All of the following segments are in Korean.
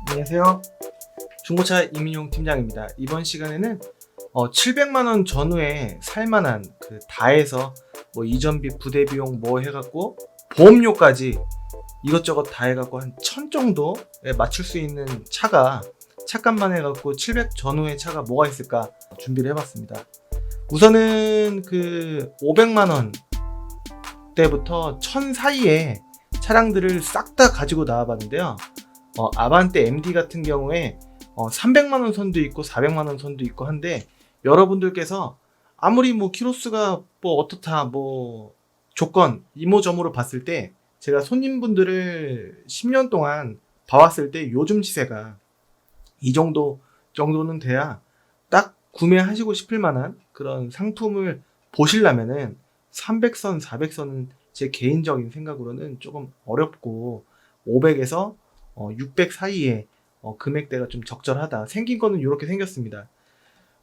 안녕하세요. 중고차 이민용 팀장입니다. 이번 시간에는 700만원 전후에 살만한 그 다해서 뭐 이전비, 부대 비용 뭐 해갖고 보험료까지 이것저것 다 해갖고 한 1000 정도에 맞출 수 있는 차가 차값만 해갖고 700 전후의 차가 뭐가 있을까 준비를 해봤습니다. 우선은 그 500만원 때부터 1000 사이에 차량들을 싹 다 가지고 나와봤는데요. 아반떼 MD 같은 경우에 300만원 선도 있고 400만원 선도 있고 한데, 여러분들께서 아무리 뭐 키로수가 뭐 어떻다 뭐 조건 이모저모로 봤을 때, 제가 손님분들을 10년 동안 봐왔을 때 요즘 시세가 이 정도는 돼야 딱 구매하시고 싶을 만한 그런 상품을 보시려면은 300선, 400선은 제 개인적인 생각으로는 조금 어렵고, 500에서 600 사이에 금액대가 좀 적절하다. 생긴 거는 이렇게 생겼습니다.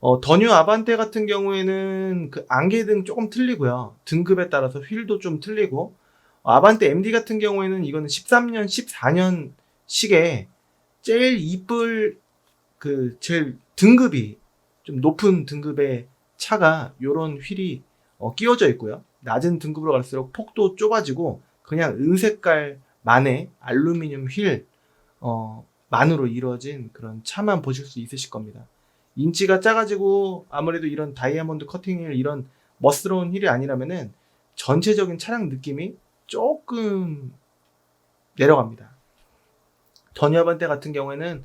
더 뉴 아반떼 같은 경우에는 그 안개등 조금 틀리고요. 등급에 따라서 휠도 좀 틀리고, 아반떼 MD 같은 경우에는 이거는 13년, 14년 식의 제일 이쁠 그 제일 등급이 좀 높은 등급의 차가 요런 휠이 끼워져 있고요. 낮은 등급으로 갈수록 폭도 좁아지고 그냥 은색깔만의 알루미늄 휠 만으로 이루어진 그런 차만 보실 수 있으실 겁니다. 인치가 작아지고 아무래도 이런 다이아몬드 커팅 휠, 이런 멋스러운 휠이 아니라면은 전체적인 차량 느낌이 조금 내려갑니다. 더뉴아반떼 같은 경우에는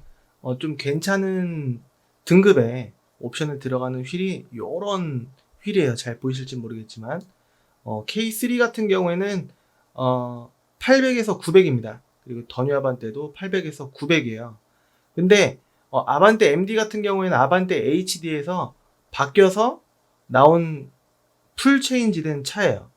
좀 괜찮은 등급의 옵션을 들어가는 휠이 요런 휠이에요. 잘 보이실지 모르겠지만 K3 같은 경우에는 800에서 900입니다. 그리고 더뉴아반떼도 800에서 900이에요. 근데 아반떼 MD 같은 경우에는 아반떼 HD에서 바뀌어서 나온 풀 체인지된 차예요.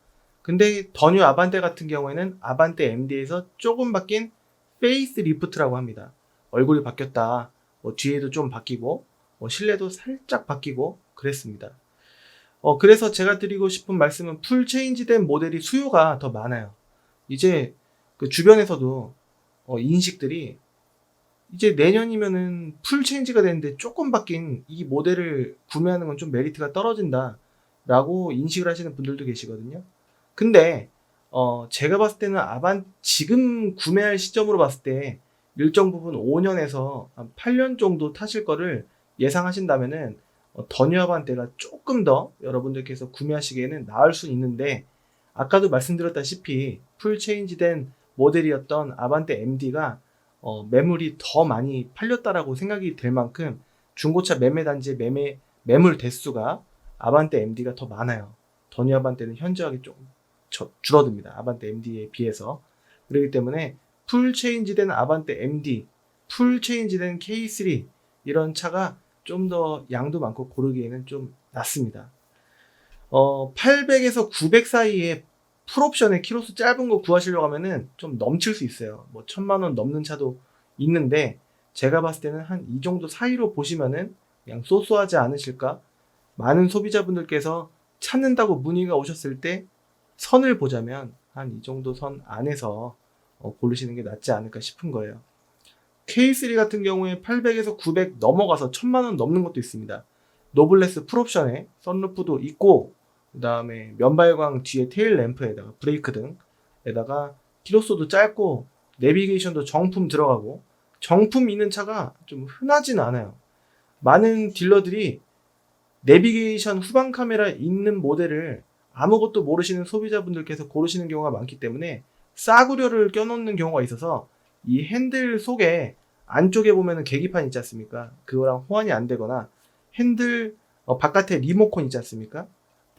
근데 더뉴 아반떼 같은 경우에는 아반떼 MD에서 조금 바뀐 페이스 리프트라고 합니다. 얼굴이 바뀌었다, 뭐 뒤에도 좀 바뀌고 실내도 살짝 바뀌고 그랬습니다. 그래서 제가 드리고 싶은 말씀은 풀 체인지된 모델이 수요가 더 많아요. 이제 그 주변에서도 인식들이 이제 내년이면은 풀 체인지가 되는데 조금 바뀐 이 모델을 구매하는 건 좀 메리트가 떨어진다 라고 인식을 하시는 분들도 계시거든요. 근데 제가 봤을 때는 지금 구매할 시점으로 봤을 때 일정 부분 5년에서 한 8년 정도 타실 거를 예상하신다면은 더뉴 아반떼가 조금 더 여러분들께서 구매하시기에는 나을 수 있는데, 아까도 말씀드렸다시피 풀 체인지된 모델이었던 아반떼 MD가 매물이 더 많이 팔렸다라고 생각이 될 만큼 중고차 매매 단지의 매물 대수가 아반떼 MD가 더 많아요. 더뉴 아반떼는 현저하게 좀 줄어듭니다. 아반떼 MD에 비해서. 그렇기 때문에 풀 체인지된 아반떼 MD, 풀 체인지된 K3 이런 차가 좀 더 양도 많고 고르기에는 좀 낫습니다. 800에서 900 사이에 풀옵션에 키로수 짧은 거 구하시려고 하면은 좀 넘칠 수 있어요. 뭐 1000만원 넘는 차도 있는데, 제가 봤을 때는 한 이 정도 사이로 보시면은 그냥 쏘쏘하지 않으실까? 많은 소비자분들께서 찾는다고 문의가 오셨을 때 선을 보자면 한 이 정도 선 안에서 고르시는 게 낫지 않을까 싶은 거예요. K3 같은 경우에 800에서 900 넘어가서 1000만원 넘는 것도 있습니다. 노블레스 풀옵션에 선루프도 있고, 그 다음에 면발광 뒤에 테일 램프에다가 브레이크 등에다가 키로수도 짧고 내비게이션도 정품 들어가고, 정품 있는 차가 좀 흔하진 않아요. 많은 딜러들이 내비게이션 후방 카메라 있는 모델을 아무것도 모르시는 소비자분들께서 고르시는 경우가 많기 때문에 싸구려를 껴놓는 경우가 있어서, 이 핸들 속에 안쪽에 보면은 계기판 있지 않습니까? 그거랑 호환이 안 되거나, 핸들 바깥에 리모컨 있지 않습니까?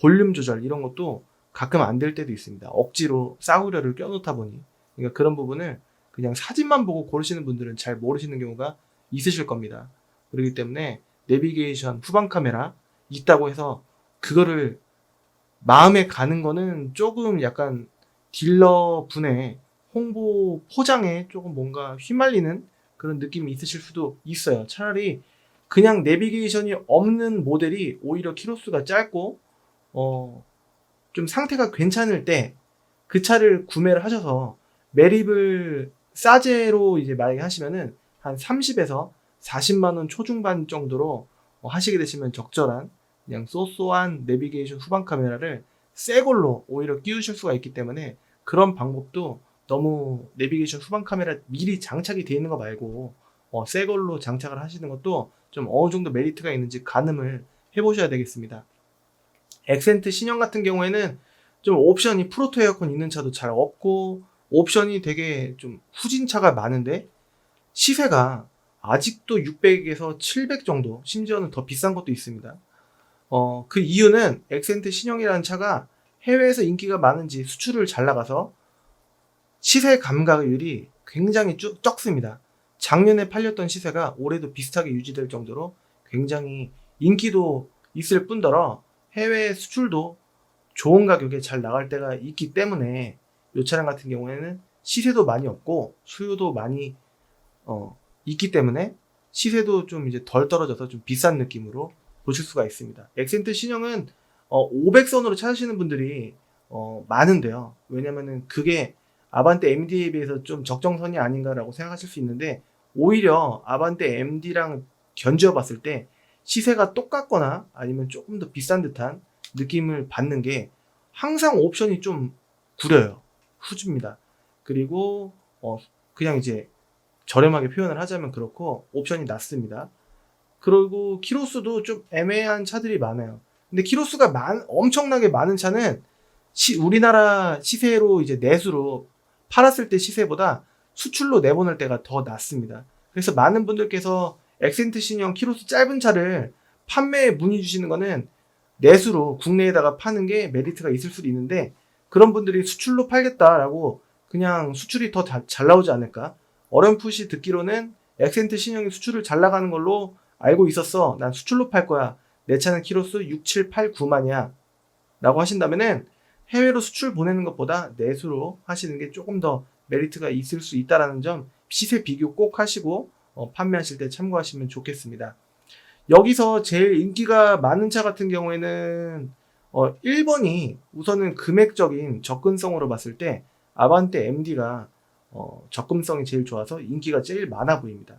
볼륨 조절 이런 것도 가끔 안 될 때도 있습니다. 억지로 싸구려를 껴놓다 보니. 그러니까 그런 부분을 그냥 사진만 보고 고르시는 분들은 잘 모르시는 경우가 있으실 겁니다. 그렇기 때문에 내비게이션 후방 카메라 있다고 해서 그거를 마음에 가는 거는 조금 약간 딜러 분의 홍보 포장에 조금 뭔가 휘말리는 그런 느낌이 있으실 수도 있어요. 차라리 그냥 내비게이션이 없는 모델이 오히려 키로수가 짧고 좀 상태가 괜찮을 때 그 차를 구매를 하셔서 매립을 싸제로 이제 만약에 하시면은 한 30에서 40만 원 초중반 정도로 하시게 되시면 적절한 그냥 쏘쏘한 내비게이션 후방 카메라를 새 걸로 오히려 끼우실 수가 있기 때문에 그런 방법도 너무 내비게이션 후방 카메라 미리 장착이 되어 있는 거 말고 새 걸로 장착을 하시는 것도 좀 어느 정도 메리트가 있는지 가늠을 해보셔야 되겠습니다. 엑센트 신형 같은 경우에는 좀 옵션이 프로토 에어컨 있는 차도 잘 없고 옵션이 되게 좀 후진 차가 많은데 시세가 아직도 600에서 700 정도, 심지어는 더 비싼 것도 있습니다. 그 이유는 엑센트 신형이라는 차가 해외에서 인기가 많은지 수출을 잘 나가서 시세 감가율이 굉장히 적습니다. 작년에 팔렸던 시세가 올해도 비슷하게 유지될 정도로 굉장히 인기도 있을 뿐더러 해외 수출도 좋은 가격에 잘 나갈 때가 있기 때문에 이 차량 같은 경우에는 시세도 많이 없고 수요도 많이 있기 때문에 시세도 좀 이제 덜 떨어져서 좀 비싼 느낌으로 보실 수가 있습니다. 엑센트 신형은 500선으로 찾으시는 분들이 많은데요. 왜냐면은 그게 아반떼 MD에 비해서 좀 적정선이 아닌가라고 생각하실 수 있는데 오히려 아반떼 MD랑 견지어 봤을 때 시세가 똑같거나 아니면 조금 더 비싼 듯한 느낌을 받는 게 항상 옵션이 좀 구려요. 후집니다. 그리고 그냥 이제 저렴하게 표현을 하자면 그렇고 옵션이 낮습니다. 그리고 키로수도 좀 애매한 차들이 많아요. 근데 키로수가 엄청나게 많은 차는 우리나라 시세로 이제 내수로 팔았을 때 시세보다 수출로 내보낼 때가 더 낮습니다. 그래서 많은 분들께서 엑센트 신형 키로수 짧은 차를 판매에 문의 주시는 거는 내수로 국내에다가 파는 게 메리트가 있을 수도 있는데 그런 분들이 수출로 팔겠다라고 그냥 수출이 더 잘 나오지 않을까? 어렴풋이 듣기로는 엑센트 신형이 수출을 잘 나가는 걸로 알고 있었어. 난 수출로 팔 거야. 내 차는 키로수 6, 7, 8, 9만이야. 라고 하신다면은 해외로 수출 보내는 것보다 내수로 하시는 게 조금 더 메리트가 있을 수 있다는 점 시세 비교 꼭 하시고 판매하실 때 참고하시면 좋겠습니다. 여기서 제일 인기가 많은 차 같은 경우에는 1번이 우선은 금액적인 접근성으로 봤을 때 아반떼 MD가 접근성이 제일 좋아서 인기가 제일 많아 보입니다.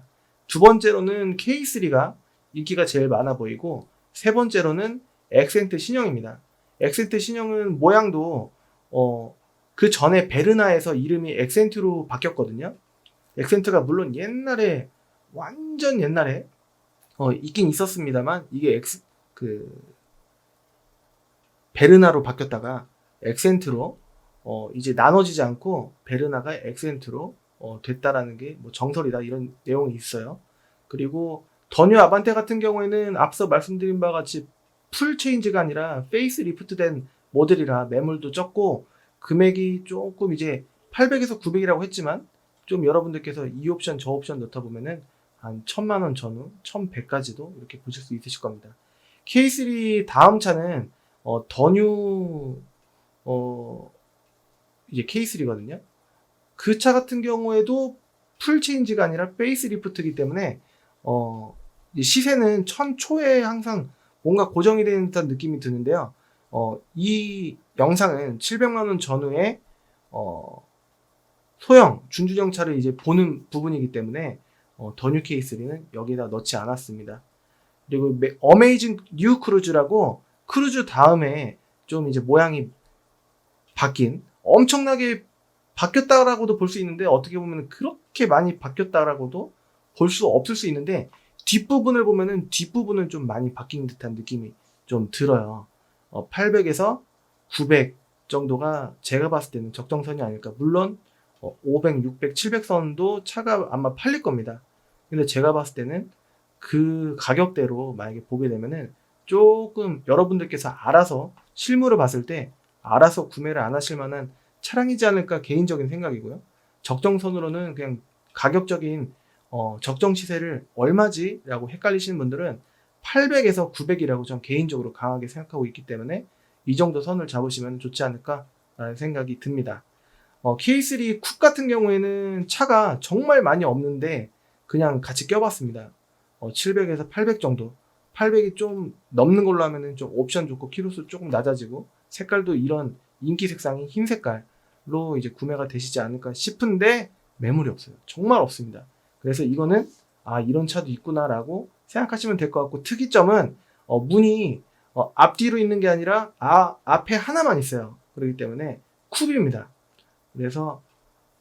두 번째로는 K3가 인기가 제일 많아 보이고 세 번째로는 엑센트 신형입니다. 엑센트 신형은 모양도 그 전에 베르나에서 이름이 엑센트로 바뀌었거든요. 엑센트가 물론 옛날에 완전 옛날에 있긴 있었습니다만 이게 베르나로 바뀌었다가 엑센트로 이제 나눠지지 않고 베르나가 엑센트로 됐다라는 게 뭐 정설이다 이런 내용이 있어요. 그리고 더뉴 아반떼 같은 경우에는 앞서 말씀드린 바와 같이 풀 체인지가 아니라 페이스 리프트된 모델이라 매물도 적고 금액이 조금 이제 800에서 900이라고 했지만 좀 여러분들께서 이 옵션 저 옵션 넣다 보면은 한 1000만 원 전후 1100까지도 이렇게 보실 수 있으실 겁니다. K3 다음 차는 더뉴 이제 K3거든요. 그 차 같은 경우에도 풀 체인지가 아니라 페이스 리프트이기 때문에 시세는 1000초에 항상 뭔가 고정이 되는 듯한 느낌이 드는데요. 이 영상은 700만 원 전후에 소형 준준형 차를 이제 보는 부분이기 때문에 더뉴 K3는 여기다 넣지 않았습니다. 그리고 어메이징 뉴 크루즈라고 크루즈 다음에 좀 이제 모양이 바뀐 엄청나게 바뀌었다라고도 볼 수 있는데 어떻게 보면 그렇게 많이 바뀌었다라고도 볼 수 없을 수 있는데 뒷부분을 보면은 뒷부분은 좀 많이 바뀐 듯한 느낌이 좀 들어요. 800에서 900 정도가 제가 봤을 때는 적정선이 아닐까. 물론 500, 600, 700선도 차가 아마 팔릴 겁니다. 근데 제가 봤을 때는 그 가격대로 만약에 보게 되면은 조금 여러분들께서 알아서 실물을 봤을 때 알아서 구매를 안 하실 만한 차량이지 않을까 개인적인 생각이고요. 적정선으로는 그냥 가격적인 적정 시세를 얼마지? 라고 헷갈리시는 분들은 800에서 900이라고 좀 개인적으로 강하게 생각하고 있기 때문에 이 정도 선을 잡으시면 좋지 않을까 라는 생각이 듭니다. K3 쿱 같은 경우에는 차가 정말 많이 없는데 그냥 같이 껴봤습니다. 700에서 800 정도. 800이 좀 넘는 걸로 하면은 좀 옵션 좋고 키로수 조금 낮아지고 색깔도 이런 인기 색상이 흰 색깔로 이제 구매가 되시지 않을까 싶은데 매물이 없어요. 정말 없습니다. 그래서 이거는 이런 차도 있구나라고 생각하시면 될 것 같고, 특이점은 문이 앞뒤로 있는 게 아니라 앞에 하나만 있어요. 그렇기 때문에 쿱입니다. 그래서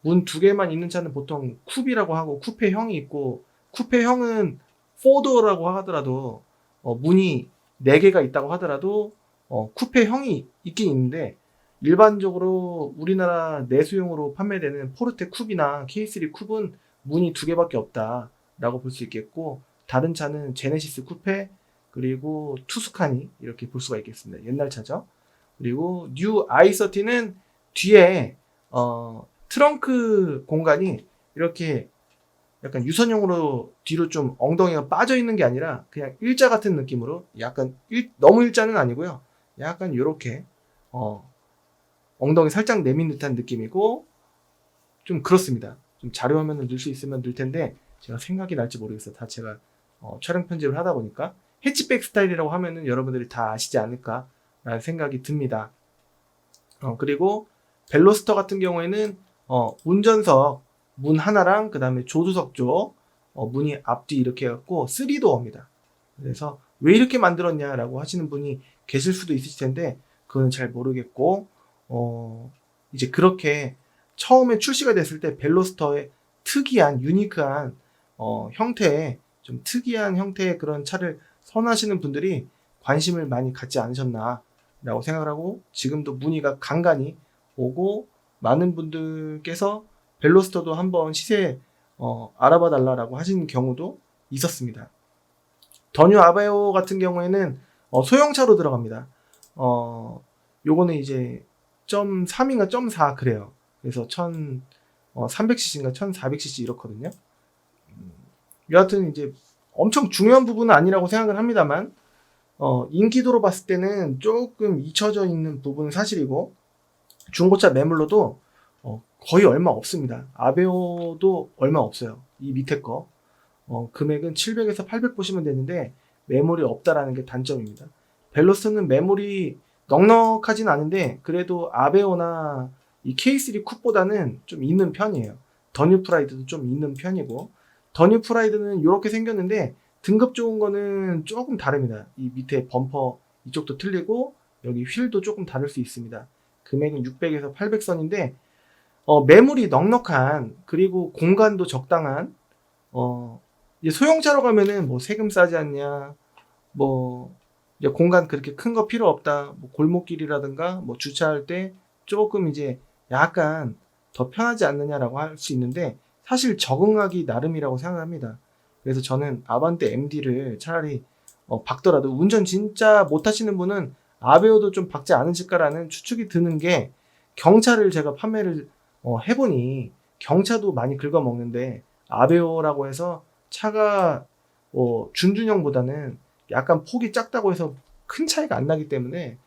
문 두 개만 있는 차는 보통 쿱이라고 하고, 쿠페형이 있고, 쿠페형은 4도어라고 하더라도 문이 4개가 있다고 하더라도 쿠페형이 있긴 있는데, 일반적으로 우리나라 내수용으로 판매되는 포르테 쿱이나 K3 쿱은 문이 2개밖에 없다라고 볼 수 있겠고, 다른 차는 제네시스 쿠페, 그리고 투스카니 이렇게 볼 수가 있겠습니다. 옛날 차죠. 그리고 뉴 i30는 뒤에 트렁크 공간이 이렇게 약간 유선형으로 뒤로 좀 엉덩이가 빠져 있는 게 아니라 그냥 일자 같은 느낌으로, 약간 너무 일자는 아니고요. 약간 요렇게 엉덩이 살짝 내민 듯한 느낌이고, 좀 그렇습니다. 좀 자료 화면을 넣을 수 있으면 넣을 텐데 제가 생각이 날지 모르겠어요. 다 제가 촬영 편집을 하다 보니까. 해치백 스타일이라고 하면은 여러분들이 다 아시지 않을까라는 생각이 듭니다. 그리고 벨로스터 같은 경우에는 운전석 문 하나랑 그 다음에 조수석 쪽 문이 앞뒤 이렇게 해갖고 3도어입니다. 그래서 왜 이렇게 만들었냐라고 하시는 분이 계실 수도 있으실 텐데, 그건 잘 모르겠고, 이제 그렇게 처음에 출시가 됐을 때 벨로스터의 특이한 유니크한 형태의, 좀 특이한 형태의 그런 차를 선호하시는 분들이 관심을 많이 갖지 않으셨나 라고 생각을 하고, 지금도 문의가 간간히 오고, 많은 분들께서 벨로스터도 한번 시세 알아봐 달라라고 하시는 경우도 있었습니다. 더 뉴 아베오 같은 경우에는 소형차로 들어갑니다. 요거는 이제 0.3인가 0.4 그래요. 그래서 1300cc인가 1400cc 이렇거든요. 여하튼 이제 엄청 중요한 부분은 아니라고 생각을 합니다만, 인기도로 봤을 때는 조금 잊혀져 있는 부분은 사실이고, 중고차 매물로도 거의 얼마 없습니다. 아베오도 얼마 없어요. 이 밑에 거. 금액은 700에서 800 보시면 되는데 매물이 없다라는 게 단점입니다. 벨로스는 매물이 넉넉하진 않은데 그래도 아베오나 이 K3 쿱보다는 좀 있는 편이에요. 더 뉴 프라이드도 좀 있는 편이고, 더 뉴 프라이드는 이렇게 생겼는데 등급 좋은 거는 조금 다릅니다. 이 밑에 범퍼 이쪽도 틀리고 여기 휠도 조금 다를 수 있습니다. 금액은 600에서 800선인데 매물이 넉넉한, 그리고 공간도 적당한, 이제 소형차로 가면은 뭐 세금 싸지 않냐, 뭐 이제 공간 그렇게 큰 거 필요 없다, 뭐 골목길이라든가 뭐 주차할 때 조금 이제 약간 더 편하지 않느냐라고 할 수 있는데, 사실 적응하기 나름이라고 생각합니다. 그래서 저는 아반떼 MD를 차라리 박더라도, 운전 진짜 못하시는 분은 아베오도 좀 박지 않으실까라는 추측이 드는 게, 경차를 제가 판매를 해보니 경차도 많이 긁어먹는데 아베오라고 해서 차가 준준형보다는 약간 폭이 작다고 해서 큰 차이가 안 나기 때문에,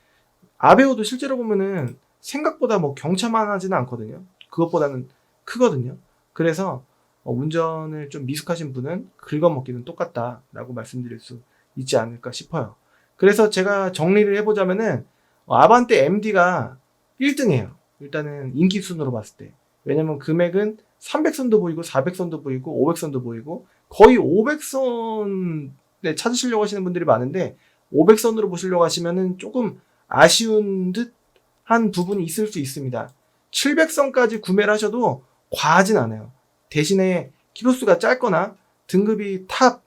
아베오도 실제로 보면은 생각보다 뭐 경차만 하지는 않거든요. 그것보다는 크거든요. 그래서 운전을 좀 미숙하신 분은 긁어먹기는 똑같다라고 말씀드릴 수 있지 않을까 싶어요. 그래서 제가 정리를 해보자면은 아반떼 MD가 1등이에요. 일단은 인기 순으로 봤을 때. 왜냐면 금액은 300선도 보이고 400선도 보이고 500선도 보이고, 거의 500선에 찾으시려고 하시는 분들이 많은데 500선으로 보시려고 하시면은 조금 아쉬운 듯한 부분이 있을 수 있습니다. 700선까지 구매를 하셔도 과하진 않아요. 대신에 키로수가 짧거나 등급이 탑,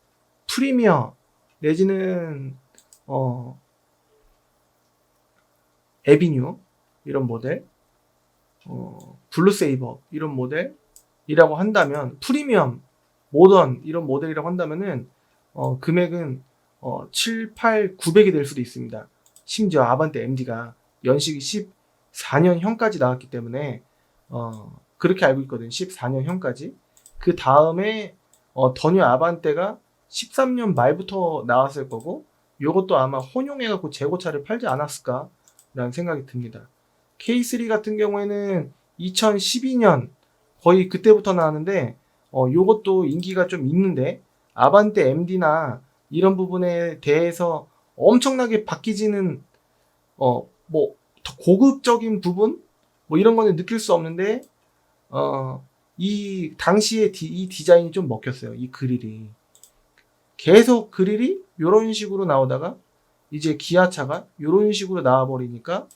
프리미어 내지는 에비뉴 이런 모델, 블루세이버 이런 모델이라고 한다면, 프리미엄, 모던 이런 모델이라고 한다면은 금액은 7, 8, 900이 될 수도 있습니다. 심지어 아반떼 MD가 연식이 14년형까지 나왔기 때문에 그렇게 알고 있거든요. 14년형까지. 그 다음에 더 뉴 아반떼가 13년 말부터 나왔을 거고, 요것도 아마 혼용해갖고 재고차를 팔지 않았을까 라는 생각이 듭니다. K3 같은 경우에는 2012년 거의 그때부터 나왔는데 요것도 인기가 좀 있는데, 아반떼 MD나 이런 부분에 대해서 엄청나게 바뀌지는 뭐 더 고급적인 부분 뭐 이런 거는 느낄 수 없는데 이 당시에 이 디자인이 좀 먹혔어요. 이 그릴이 계속 그릴이 요런 식으로 나오다가 이제 기아차가 요런 식으로 나와버리니까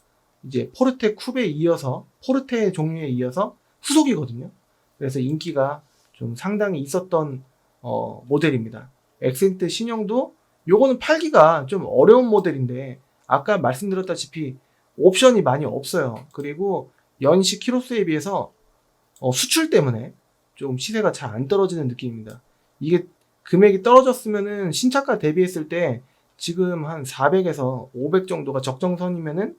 이제 포르테 쿱에 이어서 포르테 종류에 이어서 후속이거든요. 그래서 인기가 좀 상당히 있었던 모델입니다. 액센트 신형도 요거는 팔기가 좀 어려운 모델인데 아까 말씀드렸다시피 옵션이 많이 없어요. 그리고 연식 키로수에 비해서 수출 때문에 좀 시세가 잘 안 떨어지는 느낌입니다. 이게 금액이 떨어졌으면은 신차가 대비했을 때 지금 한 400에서 500 정도가 적정선이면은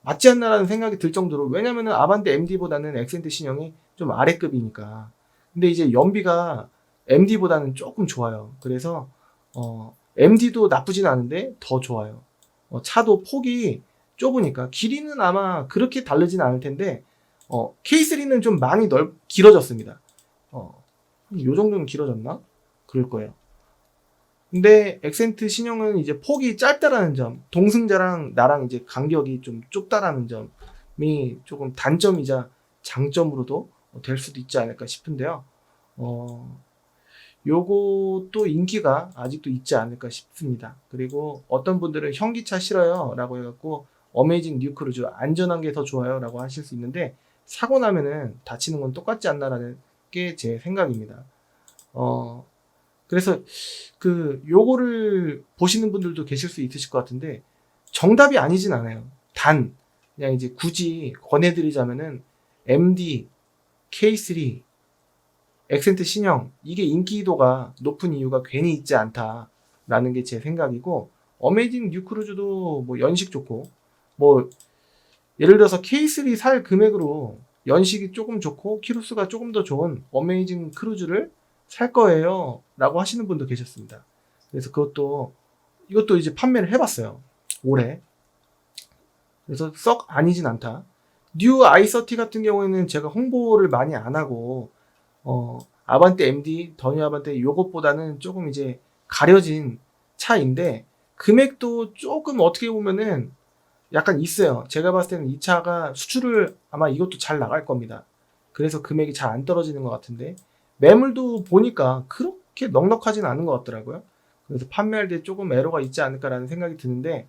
맞지 않나라는 생각이 들 정도로, 왜냐면은 아반떼 MD보다는 액센트 신형이 좀 아래급이니까. 근데 이제 연비가 MD보다는 조금 좋아요. 그래서 MD도 나쁘진 않은데 더 좋아요. 차도 폭이 좁으니까 길이는 아마 그렇게 다르진 않을 텐데 K3는 좀 많이 길어졌습니다. 요 정도는 길어졌나? 그럴 거예요. 근데 액센트 신형은 이제 폭이 짧다라는 점, 동승자랑 나랑 이제 간격이 좀 좁다라는 점이 조금 단점이자 장점으로도 될 수도 있지 않을까 싶은데요. 요것도 인기가 아직도 있지 않을까 싶습니다. 그리고 어떤 분들은 현기차 싫어요 라고 해갖고 어메이징 뉴 크루즈 안전한 게 더 좋아요 라고 하실 수 있는데, 사고 나면은 다치는 건 똑같지 않나라는 게 제 생각입니다. 그래서 요거를 보시는 분들도 계실 수 있으실 것 같은데 정답이 아니진 않아요. 단 그냥 이제 굳이 권해드리자면은 MD, K3, 액센트 신형, 이게 인기도가 높은 이유가 괜히 있지 않다라는 게 제 생각이고, 어메이징 뉴 크루즈도 뭐 연식 좋고, 뭐 예를 들어서 K3 살 금액으로 연식이 조금 좋고 키로수가 조금 더 좋은 어메이징 크루즈를 살 거예요 라고 하시는 분도 계셨습니다. 그래서 이것도 이제 판매를 해봤어요, 올해. 그래서 썩 아니진 않다. 뉴 i30 같은 경우에는 제가 홍보를 많이 안 하고 아반떼 MD, 더 뉴 아반떼 요것보다는 조금 이제 가려진 차인데, 금액도 조금 어떻게 보면은 약간 있어요. 제가 봤을 때는 이 차가 수출을 아마 이것도 잘 나갈 겁니다. 그래서 금액이 잘 안 떨어지는 것 같은데, 매물도 보니까 그렇게 넉넉하진 않은 것 같더라고요. 그래서 판매할 때 조금 애로가 있지 않을까라는 생각이 드는데,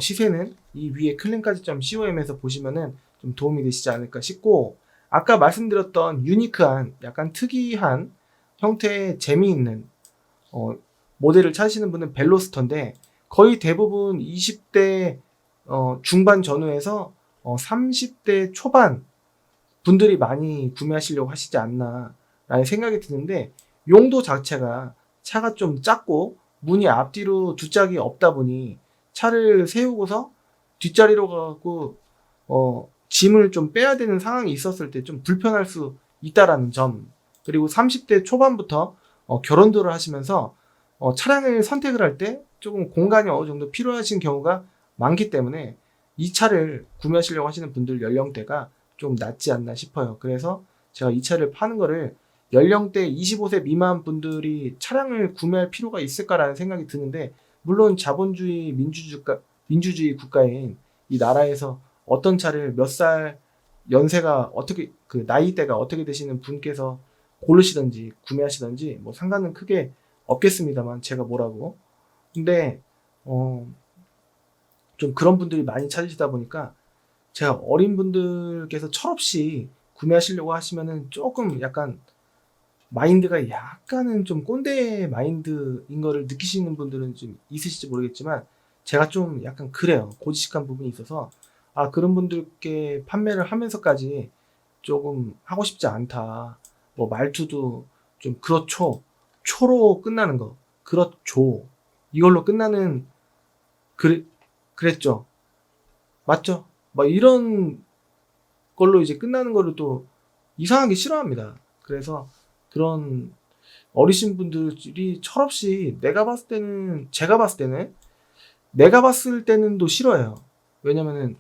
시세는 이 위에 클랜까지.com에서 보시면은 좀 도움이 되시지 않을까 싶고, 아까 말씀드렸던 유니크한 약간 특이한 형태의 재미있는 모델을 찾으시는 분은 벨로스터인데, 거의 대부분 20대 중반 전후에서 30대 초반 분들이 많이 구매하시려고 하시지 않나 라는 생각이 드는데, 용도 자체가 차가 좀 작고 문이 앞뒤로 두 짝이 없다 보니 차를 세우고서 뒷자리로 가고 짐을 좀 빼야 되는 상황이 있었을 때 좀 불편할 수 있다라는 점, 그리고 30대 초반부터 결혼들을 하시면서 차량을 선택을 할 때 조금 공간이 어느 정도 필요하신 경우가 많기 때문에 이 차를 구매하시려고 하시는 분들 연령대가 좀 낮지 않나 싶어요. 그래서 제가 이 차를 파는 거를 연령대 25세 미만 분들이 차량을 구매할 필요가 있을까라는 생각이 드는데, 물론 자본주의 민주주의 국가인 이 나라에서 어떤 차를 몇 살 연세가 어떻게 나이대가 어떻게 되시는 분께서 고르시든지 구매하시든지 뭐 상관은 크게 없겠습니다만, 제가 뭐라고. 근데 좀 그런 분들이 많이 찾으시다 보니까 제가 어린 분들께서 철없이 구매하시려고 하시면은 조금 약간 마인드가 약간은 좀 꼰대 마인드인 거를 느끼시는 분들은 좀 있으실지 모르겠지만, 제가 좀 약간 그래요. 고지식한 부분이 있어서 그런 분들께 판매를 하면서까지 조금 하고 싶지 않다. 뭐 말투도 좀 그렇죠. 초로 끝나는 거. 그렇죠. 이걸로 끝나는 그랬죠. 맞죠? 막 이런 걸로 이제 끝나는 거를 또 이상하게 싫어합니다. 그래서 그런 어리신 분들이 철없이 제가 봤을 때는도 싫어해요. 왜냐면은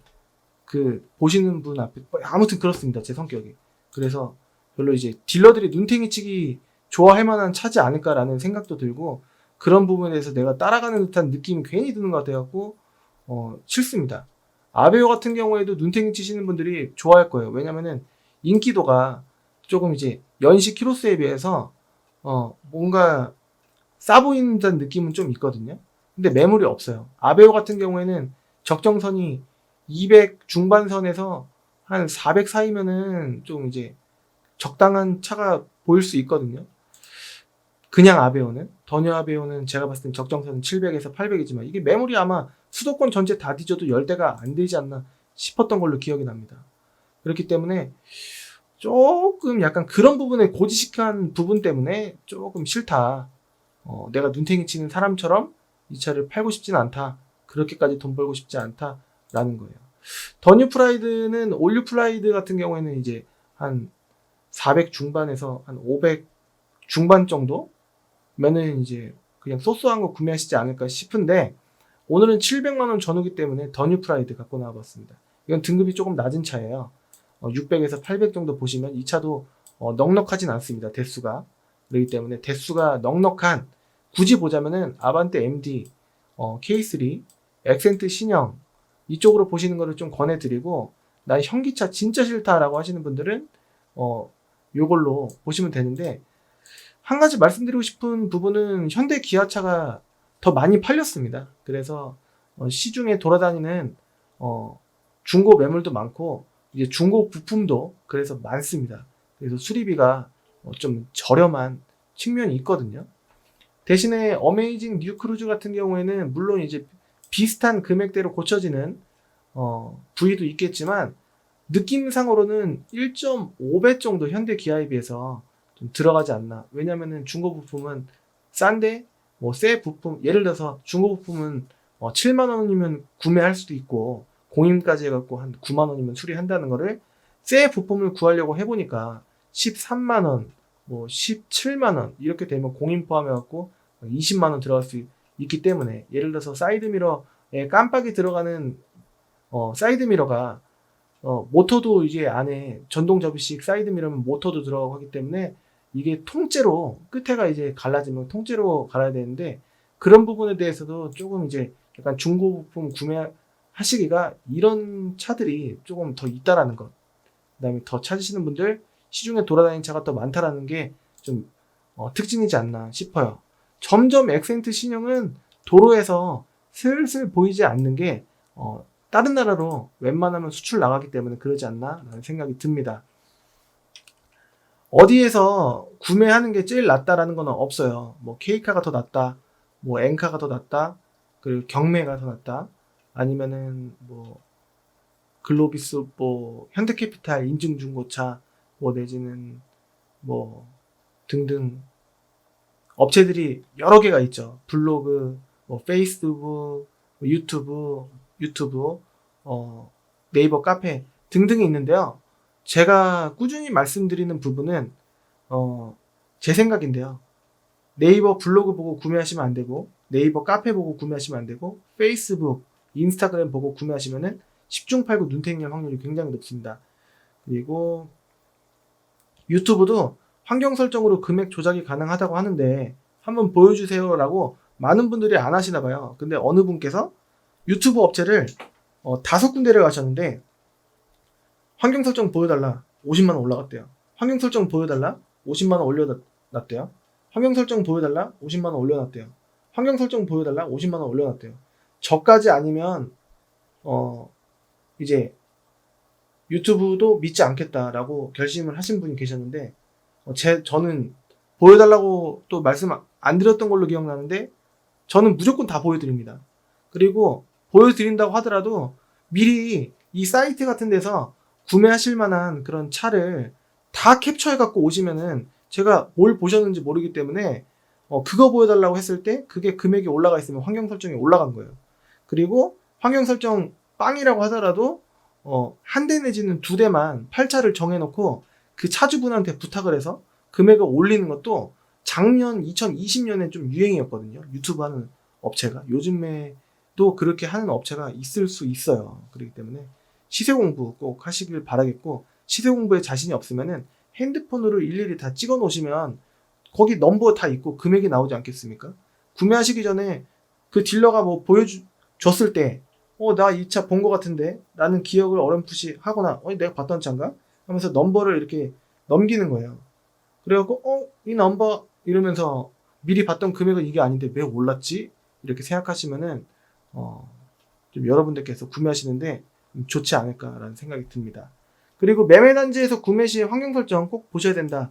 보시는 분 앞에 아무튼 그렇습니다. 제 성격이. 그래서 별로 이제 딜러들이 눈탱이 치기 좋아할 만한 차지 않을까라는 생각도 들고, 그런 부분에 대해서 내가 따라가는 듯한 느낌이 괜히 드는 것 같아갖고 싫습니다. 아베오 같은 경우에도 눈탱이 치시는 분들이 좋아할 거예요. 왜냐면은 인기도가 조금 이제 연식 키로수에 비해서 뭔가 싸 보인다는 느낌은 좀 있거든요. 근데 매물이 없어요. 아베오 같은 경우에는 적정선이 200 중반선에서 한 400 사이면은 좀 이제 적당한 차가 보일 수 있거든요. 그냥 아베오는, 더뉴 아베오는 제가 봤을 땐 적정선은 700에서 800이지만 이게 매물이 아마 수도권 전체 다 뒤져도 10대가 안 되지 않나 싶었던 걸로 기억이 납니다. 그렇기 때문에 조금 약간 그런 부분에 고지식한 부분 때문에 조금 싫다. 내가 눈탱이 치는 사람처럼 이 차를 팔고 싶진 않다. 그렇게까지 돈 벌고 싶지 않다라는 거예요. 더뉴 프라이드는 올류 프라이드 같은 경우에는 이제 한 400 중반에서 한 500 중반 정도면은 이제 그냥 소소한 거 구매하시지 않을까 싶은데 오늘은 700만원 전후기 때문에 더뉴 프라이드 갖고 나와봤습니다. 이건 등급이 조금 낮은 차예요. 600에서 800 정도 보시면 이 차도 넉넉하진 않습니다. 대수가. 그렇기 때문에 대수가 넉넉한 굳이 보자면은 아반떼 MD, K3, 액센트 신형 이쪽으로 보시는 거를 좀 권해드리고 난 현기차 진짜 싫다라고 하시는 분들은 요걸로 보시면 되는데 한 가지 말씀드리고 싶은 부분은 현대 기아차가 더 많이 팔렸습니다. 그래서 시중에 돌아다니는 중고 매물도 많고 이제 중고 부품도 그래서 많습니다. 그래서 수리비가 좀 저렴한 측면이 있거든요. 대신에 어메이징 뉴 크루즈 같은 경우에는 물론 이제 비슷한 금액대로 고쳐지는 부위도 있겠지만 느낌상으로는 1.5배 정도 현대 기아에 비해서 좀 들어가지 않나. 왜냐면은 중고 부품은 싼데 새 부품 예를 들어서 중고 부품은 7만 원이면 구매할 수도 있고 공임까지 해갖고 한 9만 원이면 수리한다는 거를 새 부품을 구하려고 해보니까 13만 원, 17만 원 이렇게 되면 공임 포함해갖고 20만 원 들어갈 수 있기 때문에 예를 들어서 사이드미러에 깜빡이 들어가는 사이드미러가 모터도 이게 안에 전동 접이식 사이드미러면 모터도 들어가고 하기 때문에 이게 통째로 끝에가 이제 갈라지면 통째로 갈아야 되는데 그런 부분에 대해서도 조금 이제 약간 중고 부품 구매하시기가 이런 차들이 조금 더 있다라는 것. 그다음에 더 찾으시는 분들 시중에 돌아다니는 차가 더 많다라는 게 좀 특징이지 않나 싶어요. 점점 액센트 신형은 도로에서 슬슬 보이지 않는 게 다른 나라로 웬만하면 수출 나가기 때문에 그러지 않나 라는 생각이 듭니다. 어디에서 구매하는 게 제일 낫다라는 건 없어요. K카가 더 낫다, N카가 더 낫다, 그리고 경매가 더 낫다, 아니면은 글로비스, 현대캐피탈 인증중고차, 내지는 등등 업체들이 여러 개가 있죠. 블로그, 페이스북, 유튜브, 네이버 카페 등등이 있는데요. 제가 꾸준히 말씀드리는 부분은 제 생각인데요. 네이버 블로그 보고 구매하시면 안 되고 네이버 카페 보고 구매하시면 안 되고 페이스북, 인스타그램 보고 구매하시면은 10중 8구 눈탱이 할 확률이 굉장히 높습니다. 그리고 유튜브도 환경 설정으로 금액 조작이 가능하다고 하는데 한번 보여주세요 라고 많은 분들이 안 하시나 봐요. 근데 어느 분께서 유튜브 업체를 5군데를 가셨는데 환경 설정 보여달라 50만원 올라갔대요. 환경 설정 보여달라 50만원 올려놨대요. 환경 설정 보여달라 50만원 올려놨대요. 환경 설정 보여달라 50만원 올려놨대요. 저까지 아니면 이제 유튜브도 믿지 않겠다라고 결심을 하신 분이 계셨는데 저는 보여달라고 또 말씀 안 드렸던 걸로 기억나는데 저는 무조건 다 보여드립니다. 그리고 보여드린다고 하더라도 미리 이 사이트 같은 데서 구매하실 만한 그런 차를 다 캡처해 갖고 오시면은 제가 뭘 보셨는지 모르기 때문에 그거 보여달라고 했을 때 그게 금액이 올라가 있으면 환경 설정이 올라간 거예요. 그리고 환경 설정 빵이라고 하더라도 한 대 내지는 두 대만 팔차를 정해놓고 그 차주분한테 부탁을 해서 금액을 올리는 것도 작년 2020년에 좀 유행이었거든요. 유튜브 하는 업체가. 요즘에도 그렇게 하는 업체가 있을 수 있어요. 그렇기 때문에 시세 공부 꼭 하시길 바라겠고 시세 공부에 자신이 없으면은 핸드폰으로 일일이 다 찍어 놓으시면 거기 넘버 다 있고 금액이 나오지 않겠습니까? 구매하시기 전에 그 딜러가 보여줬을 때 나 이 차 본 것 같은데 라는 기억을 어렴풋이 하거나 내가 봤던 차인가? 하면서 넘버를 이렇게 넘기는 거예요. 그래갖고 이 넘버 이러면서 미리 봤던 금액은 이게 아닌데 왜 올랐지? 이렇게 생각하시면은 좀 여러분들께서 구매하시는데 좋지 않을까라는 생각이 듭니다. 그리고 매매 단지에서 구매 시 환경 설정 꼭 보셔야 된다.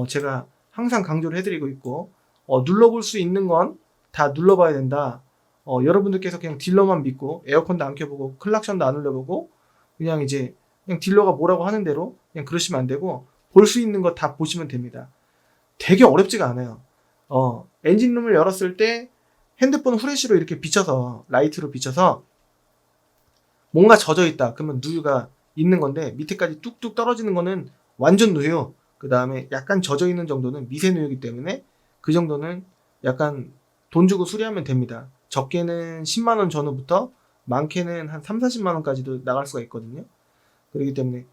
제가 항상 강조를 해드리고 있고, 눌러볼 수 있는 건 다 눌러봐야 된다. 여러분들께서 그냥 딜러만 믿고 에어컨도 안 켜보고 클락션도 안 울려보고 그냥 이제 그냥 딜러가 뭐라고 하는 대로 그냥 그러시면 안 되고, 볼 수 있는 거 다 보시면 됩니다. 되게 어렵지가 않아요. 엔진룸을 열었을 때 핸드폰 후레쉬로 이렇게 비춰서, 라이트로 비춰서 뭔가 젖어 있다. 그러면 누유가 있는 건데, 밑에까지 뚝뚝 떨어지는 거는 완전 누유. 그 다음에 약간 젖어 있는 정도는 미세 누유이기 때문에 그 정도는 약간 돈 주고 수리하면 됩니다. 적게는 10만원 전후부터 많게는 한 3, 40만원까지도 나갈 수가 있거든요. 그렇기 때문에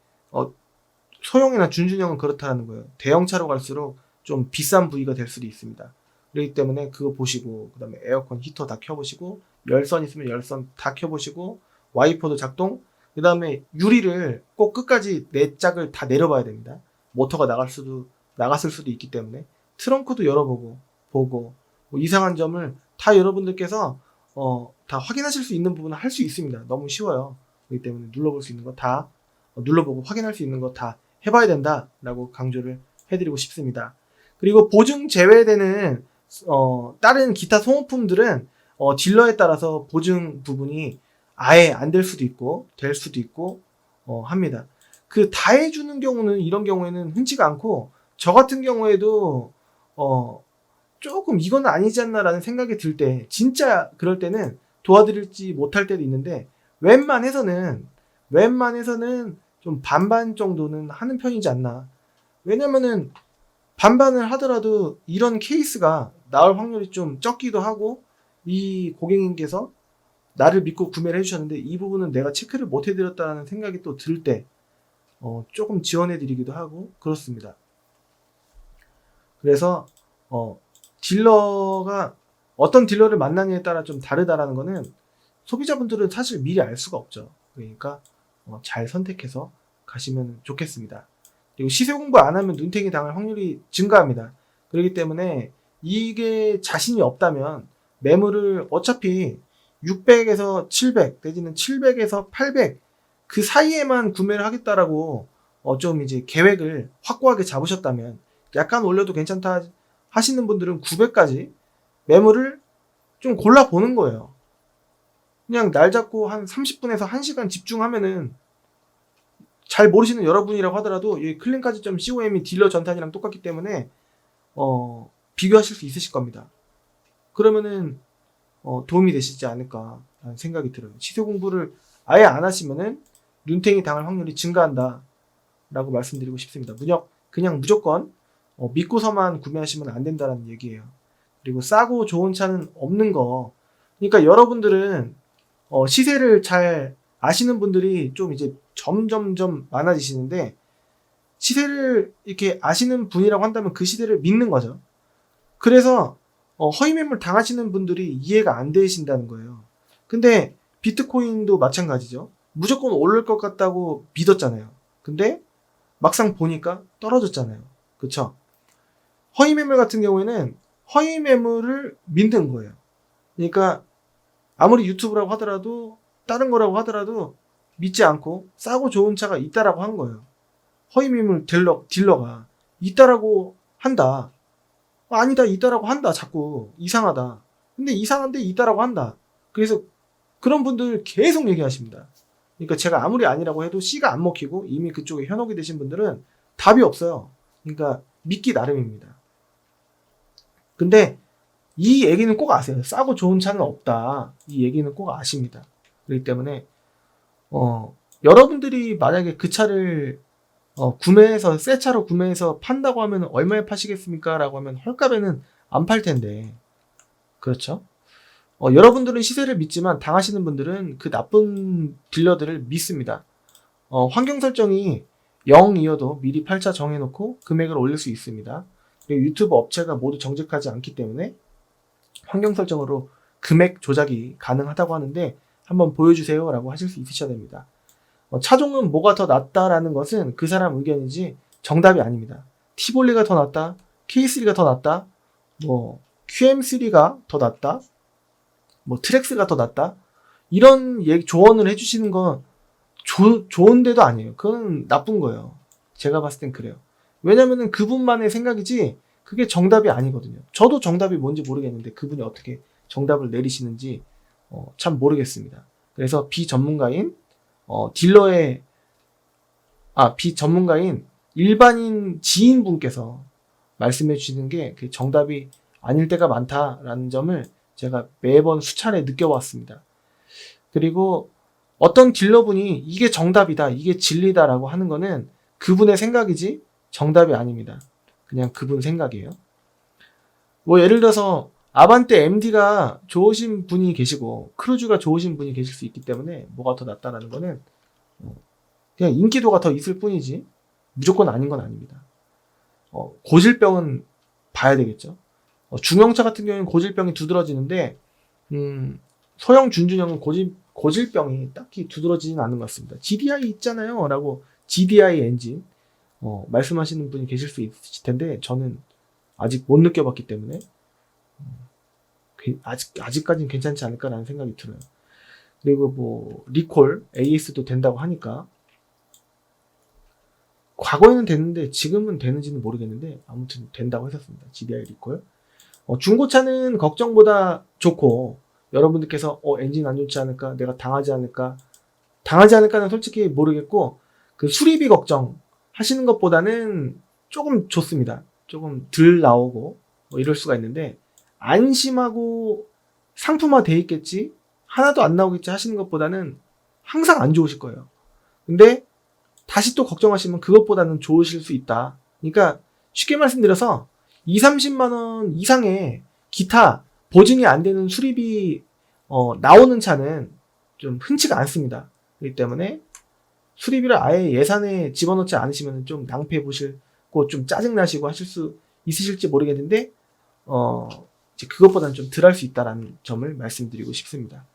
소형이나 준준형은 그렇다는 거예요. 대형차로 갈수록 좀 비싼 부위가 될 수도 있습니다. 그렇기 때문에 그거 보시고, 그 다음에 에어컨 히터 다 켜보시고, 열선 있으면 열선 다 켜보시고, 와이퍼도 작동, 그 다음에 유리를 꼭 끝까지 네 짝을 다 내려봐야 됩니다. 모터가 나갔을 수도 있기 때문에 트렁크도 열어보고, 보고, 뭐 이상한 점을 다 여러분들께서 다 확인하실 수 있는 부분은 할 수 있습니다. 너무 쉬워요. 그렇기 때문에 눌러볼 수 있는 거 다 눌러보고 확인할 수 있는 거 다 해봐야 된다라고 강조를 해드리고 싶습니다. 그리고 보증 제외되는 다른 기타 소모품들은 딜러에 따라서 보증 부분이 아예 안 될 수도 있고 될 수도 있고 합니다. 그 다 해주는 경우는, 이런 경우에는 흔치가 않고, 저 같은 경우에도 조금 이건 아니지 않나라는 생각이 들 때, 진짜 그럴 때는 도와드릴지 못할 때도 있는데, 웬만해서는 좀 반반 정도는 하는 편이지 않나. 왜냐면은 반반을 하더라도 이런 케이스가 나올 확률이 좀 적기도 하고, 이 고객님께서 나를 믿고 구매를 해주셨는데 이 부분은 내가 체크를 못 해드렸다는 생각이 또 들 때 조금 지원해드리기도 하고 그렇습니다. 그래서 딜러가 어떤 딜러를 만나느냐에 따라 좀 다르다라는 거는 소비자분들은 사실 미리 알 수가 없죠. 그러니까 잘 선택해서 가시면 좋겠습니다. 그리고 시세 공부 안 하면 눈탱이 당할 확률이 증가합니다. 그렇기 때문에 이게 자신이 없다면 매물을 어차피 600에서 700 내지는 700에서 800 그 사이에만 구매를 하겠다라고 좀 이제 계획을 확고하게 잡으셨다면, 약간 올려도 괜찮다 하시는 분들은 900까지 매물을 좀 골라보는 거예요. 그냥 날 잡고 한 30분에서 1시간 집중하면은, 잘 모르시는 여러분이라고 하더라도 이 클린카즈.com이 딜러 전산이랑 똑같기 때문에 비교하실 수 있으실 겁니다. 그러면은 도움이 되시지 않을까 라는 생각이 들어요. 시세 공부를 아예 안 하시면은 눈탱이 당할 확률이 증가한다 라고 말씀드리고 싶습니다. 그냥 무조건 믿고서만 구매하시면 안 된다는 얘기예요. 그리고 싸고 좋은 차는 없는 거. 그러니까 여러분들은 시세를 잘 아시는 분들이 좀 이제 점점점 많아지시는데, 시세를 이렇게 아시는 분이라고 한다면 그 시세를 믿는 거죠. 그래서 허위 매물 당하시는 분들이 이해가 안 되신다는 거예요. 근데 비트코인도 마찬가지죠. 무조건 오를 것 같다고 믿었잖아요. 근데 막상 보니까 떨어졌잖아요. 그쵸? 허위 매물 같은 경우에는 허위 매물을 믿는 거예요. 그러니까 아무리 유튜브라고 하더라도, 다른 거라고 하더라도 믿지 않고 싸고 좋은 차가 있다라고 한 거예요. 허위 매물 딜러가 있다라고 한다. 아니다, 있다라고 한다. 자꾸 이상하다. 근데 이상한데 있다라고 한다. 그래서 그런 분들 계속 얘기하십니다. 그러니까 제가 아무리 아니라고 해도 C가 안 먹히고 이미 그쪽에 현혹이 되신 분들은 답이 없어요. 그러니까 믿기 나름입니다. 근데 이 얘기는 꼭 아세요. 싸고 좋은 차는 없다. 이 얘기는 꼭 아십니다. 그렇기 때문에 여러분들이 만약에 그 차를 구매해서, 새 차로 구매해서 판다고 하면 얼마에 파시겠습니까? 라고 하면 헐값에는 안 팔 텐데. 그렇죠? 여러분들은 시세를 믿지만 당하시는 분들은 그 나쁜 딜러들을 믿습니다. 환경 설정이 0이어도 미리 팔자 정해놓고 금액을 올릴 수 있습니다. 그리고 유튜브 업체가 모두 정직하지 않기 때문에 환경 설정으로 금액 조작이 가능하다고 하는데, 한번 보여주세요 라고 하실 수 있으셔야 됩니다. 차종은 뭐가 더 낫다라는 것은 그 사람 의견이지 정답이 아닙니다. 티볼리가 더 낫다, K3가 더 낫다, 뭐 QM3가 더 낫다, 뭐 트렉스가 더 낫다, 이런 조언을 해주시는 건 좋은데도 아니에요. 그건 나쁜 거예요. 제가 봤을 땐 그래요. 왜냐면은 그분만의 생각이지 그게 정답이 아니거든요. 저도 정답이 뭔지 모르겠는데 그분이 어떻게 정답을 내리시는지 참 모르겠습니다. 그래서 비전문가인 비전문가인 일반인 지인분께서 말씀해 주시는 게 그 정답이 아닐 때가 많다라는 점을 제가 매번 수차례 느껴왔습니다. 그리고 어떤 딜러분이 이게 정답이다, 이게 진리다라고 하는 거는 그분의 생각이지 정답이 아닙니다. 그냥 그분 생각이에요. 뭐 예를 들어서 아반떼 MD가 좋으신 분이 계시고 크루즈가 좋으신 분이 계실 수 있기 때문에 뭐가 더 낫다라는 거는 그냥 인기도가 더 있을 뿐이지 무조건 아닌 건 아닙니다. 고질병은 봐야 되겠죠. 중형차 같은 경우는 고질병이 두드러지는데 소형 준준형은 고질병이 딱히 두드러지진 않는 것 같습니다. GDI 있잖아요 라고 GDI 엔진 말씀하시는 분이 계실 수 있을 텐데 저는 아직 못 느껴봤기 때문에 아직까지는 괜찮지 않을까라는 생각이 들어요. 그리고 뭐 리콜 AS도 된다고 하니까 과거에는 됐는데 지금은 되는지는 모르겠는데 아무튼 된다고 했었습니다. GDI 리콜. 중고차는 걱정보다 좋고 여러분들께서 엔진 안 좋지 않을까, 내가 당하지 않을까는 솔직히 모르겠고 그 수리비 걱정 하시는 것보다는 조금 좋습니다. 조금 덜 나오고 뭐 이럴 수가 있는데 안심하고 상품화 돼 있겠지, 하나도 안 나오겠지 하시는 것보다는 항상 안 좋으실 거예요. 근데 다시 또 걱정하시면 그것보다는 좋으실 수 있다. 그러니까 쉽게 말씀드려서 20-30만 원 이상의 기타 보증이 안 되는 수리비 나오는 차는 좀 흔치가 않습니다. 그렇기 때문에 수리비를 아예 예산에 집어넣지 않으시면 좀 낭패 보실고 좀 짜증나시고 하실 수 있으실지 모르겠는데 이제 그것보다는 좀 덜 할 수 있다라는 점을 말씀드리고 싶습니다.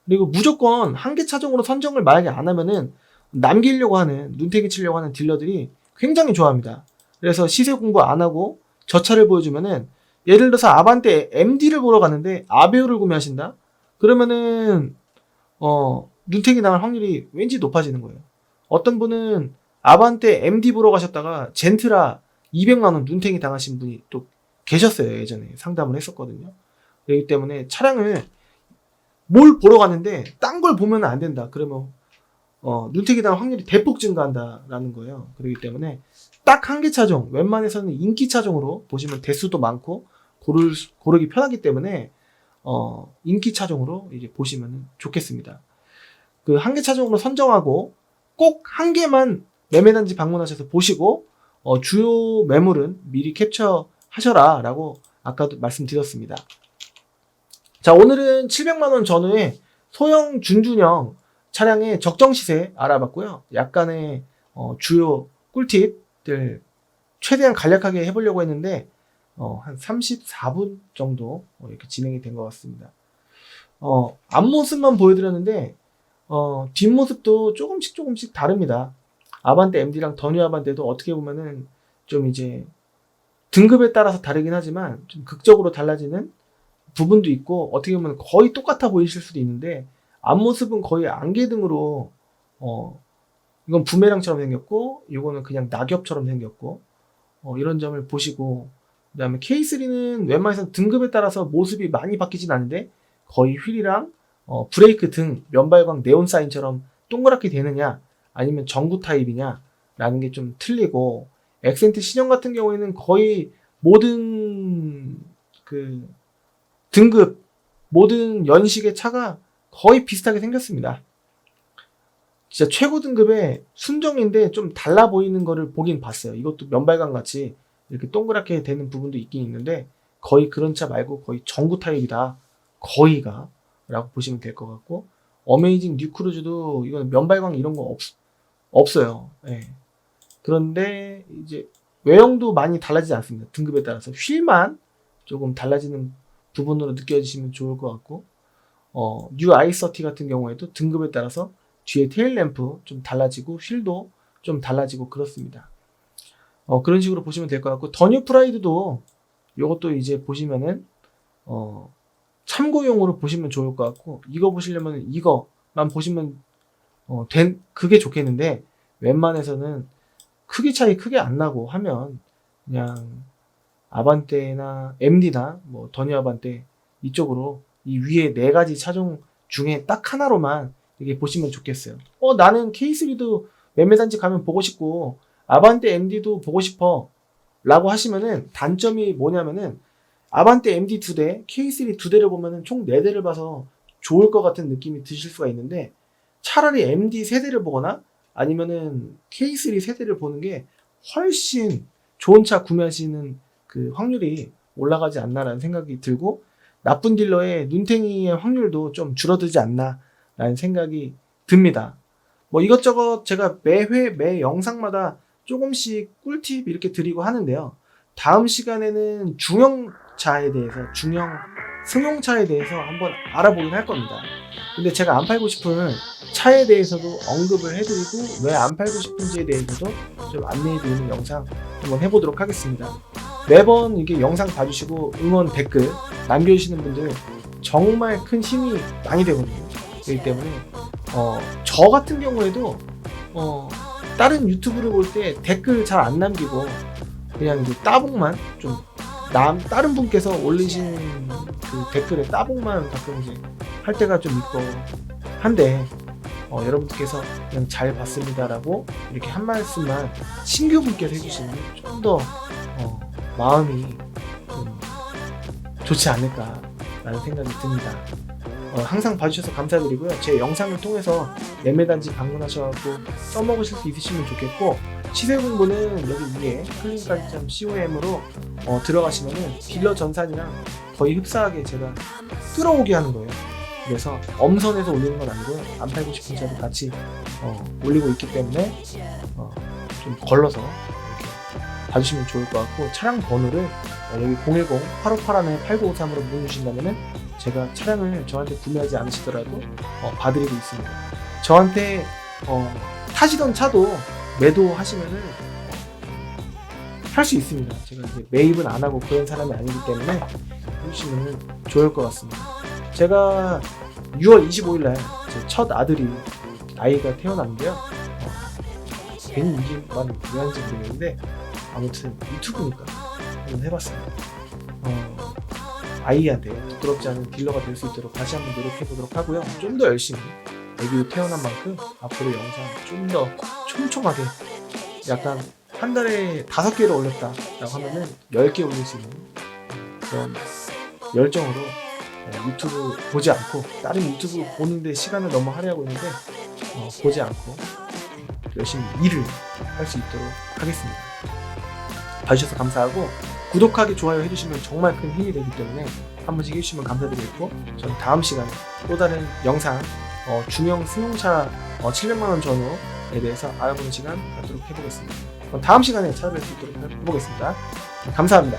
그리고 무조건 한계 차종으로 선정을 만약에 안 하면은 남기려고 하는, 눈탱이 치려고 하는 딜러들이 굉장히 좋아합니다. 그래서 시세 공부 안 하고 저 차를 보여주면은 예를 들어서 아반떼 MD를 보러 갔는데 아베오를 구매하신다? 그러면은 눈탱이 당할 확률이 왠지 높아지는 거예요. 어떤 분은 아반떼 MD 보러 가셨다가 젠트라 200만원 눈탱이 당하신 분이 또 계셨어요. 예전에 상담을 했었거든요. 그렇기 때문에 차량을 뭘 보러 갔는데 딴 걸 보면 안 된다. 그러면 눈탱이 당할 확률이 대폭 증가한다라는 거예요. 그렇기 때문에 딱 한계 차종, 웬만해서는 인기 차종으로 보시면 대수도 많고 고르기 편하기 때문에 인기 차종으로 이제 보시면 좋겠습니다. 그 한계 차종으로 선정하고 꼭 한 개만 매매단지 방문하셔서 보시고 주요 매물은 미리 캡처하셔라 라고 아까도 말씀드렸습니다. 자, 오늘은 700만원 전후에 소형 준준형 차량의 적정 시세 알아봤고요. 약간의 주요 꿀팁들 최대한 간략하게 해보려고 했는데 한 34분 정도 이렇게 진행이 된 것 같습니다. 앞모습만 보여드렸는데 뒷모습도 조금씩 다릅니다. 아반떼 MD랑 더 뉴 아반떼도 어떻게 보면은 좀 이제 등급에 따라서 다르긴 하지만 좀 극적으로 달라지는 부분도 있고 어떻게 보면 거의 똑같아 보이실 수도 있는데 앞모습은 거의 안개등으로 이건 부메랑처럼 생겼고 이거는 그냥 낙엽처럼 생겼고 이런 점을 보시고, 그 다음에 K3는 웬만해서 등급에 따라서 모습이 많이 바뀌진 않는데 거의 휠이랑 브레이크 등 면발광 네온 사인처럼 동그랗게 되느냐 아니면 전구 타입이냐 라는 게 좀 틀리고, 액센트 신형 같은 경우에는 거의 모든 그 등급, 모든 연식의 차가 거의 비슷하게 생겼습니다. 진짜 최고 등급의 순정인데 좀 달라 보이는 거를 보긴 봤어요. 이것도 면발관 같이 이렇게 동그랗게 되는 부분도 있긴 있는데 거의 그런 차 말고 거의 전구 타입이다. 거의가 라고 보시면 될 것 같고, 어메이징 뉴크루즈도 이건 면발광 이런 거 없어요. 예. 그런데 이제 외형도 많이 달라지지 않습니다. 등급에 따라서 휠만 조금 달라지는 부분으로 느껴지시면 좋을 것 같고, 뉴 i30 같은 경우에도 등급에 따라서 뒤에 테일 램프 좀 달라지고 휠도 좀 달라지고 그렇습니다. 그런 식으로 보시면 될 것 같고, 더 뉴 프라이드도 요것도 이제 보시면은 참고용으로 보시면 좋을 것 같고, 이거 보시려면 이거만 보시면 그게 좋겠는데, 웬만해서는 크기 차이 크게 안 나고 하면 그냥 아반떼나 MD나 뭐 더 뉴 아반떼 이쪽으로 이 위에 4가지 차종 중에 딱 하나로만 이렇게 보시면 좋겠어요. 나는 K3도 매매단지 가면 보고 싶고 아반떼 MD도 보고 싶어 라고 하시면은, 단점이 뭐냐면은 아반떼 MD 2대, K3 2대를 보면은 총 4대를 봐서 좋을 것 같은 느낌이 드실 수가 있는데, 차라리 MD 3대를 보거나 아니면은 K3 3대를 보는 게 훨씬 좋은 차 구매하시는 그 확률이 올라가지 않나라는 생각이 들고, 나쁜 딜러의 눈탱이의 확률도 좀 줄어들지 않나라는 생각이 듭니다. 뭐 이것저것 제가 매 영상마다 조금씩 꿀팁 이렇게 드리고 하는데요. 다음 시간에는 중형차에 대해서, 중형 승용차에 대해서 한번 알아보긴 할 겁니다. 근데 제가 안 팔고 싶은 차에 대해서도 언급을 해드리고, 왜 안 팔고 싶은지에 대해서도 좀 안내해드리는 영상 한번 해보도록 하겠습니다. 매번 이게 영상 봐주시고 응원 댓글 남겨주시는 분들 정말 큰 힘이 많이 되거든요. 그렇기 때문에 저 같은 경우에도 다른 유튜브를 볼 때 댓글 잘 안 남기고 그냥 이제 따봉만 좀 다른 분께서 올리신 그 댓글에 따봉만 가끔 이제 할 때가 좀 있고 한데, 여러분께서 그냥 잘 봤습니다라고 이렇게 한 말씀만 신규분께서 해주시면 좀 더 마음이 좀 좋지 않을까라는 생각이 듭니다. 항상 봐주셔서 감사드리고요. 제 영상을 통해서 매매단지 방문하셔서 써먹으실 수 있으시면 좋겠고, 시세 공부는 여기 위에 클린까지.com으로 들어가시면은 딜러 전산이랑 거의 흡사하게 제가 끌어오게 하는 거예요. 그래서 엄선해서 올리는 건 아니고요. 안 팔고 싶은 차도 같이 올리고 있기 때문에 좀 걸러서 이렇게 봐주시면 좋을 것 같고, 차량 번호를 여기 010-858-8953으로 문의주신다면은 제가 차량을 저한테 구매하지 않으시더라도 봐드리고 있습니다. 저한테 타시던 차도 매도하시면은 할 수 있습니다. 제가 이제 매입은 안 하고 그런 사람이 아니기 때문에 해주시면 좋을 것 같습니다. 제가 6월 25일날 제 첫 아이가 태어났는데요. 괜히 이 말을 왜 하는지 모르겠는데, 아무튼 유튜브니까 한번 해봤습니다. 아이한테 부끄럽지 않은 딜러가 될 수 있도록 다시 한번 노력해보도록 하고요. 좀 더 열심히 애기 태어난 만큼 앞으로 영상 좀 더 촘촘하게, 약간 한 달에 5개를 올렸다 라고 하면은 10개 올릴 수 있는 그런 열정으로 유튜브 보지 않고, 다른 유튜브 보는데 시간을 너무 할애하고 있는데 보지 않고 열심히 일을 할 수 있도록 하겠습니다. 봐주셔서 감사하고, 구독하기, 좋아요 해주시면 정말 큰 힘이 되기 때문에 한 번씩 해주시면 감사드리겠고, 저는 다음 시간에 또 다른 영상 중형 승용차 700만원 전후에 대해서 알아보는 시간 갖도록 해보겠습니다. 그럼 다음 시간에 찾아뵐 수 있도록 해보겠습니다. 감사합니다.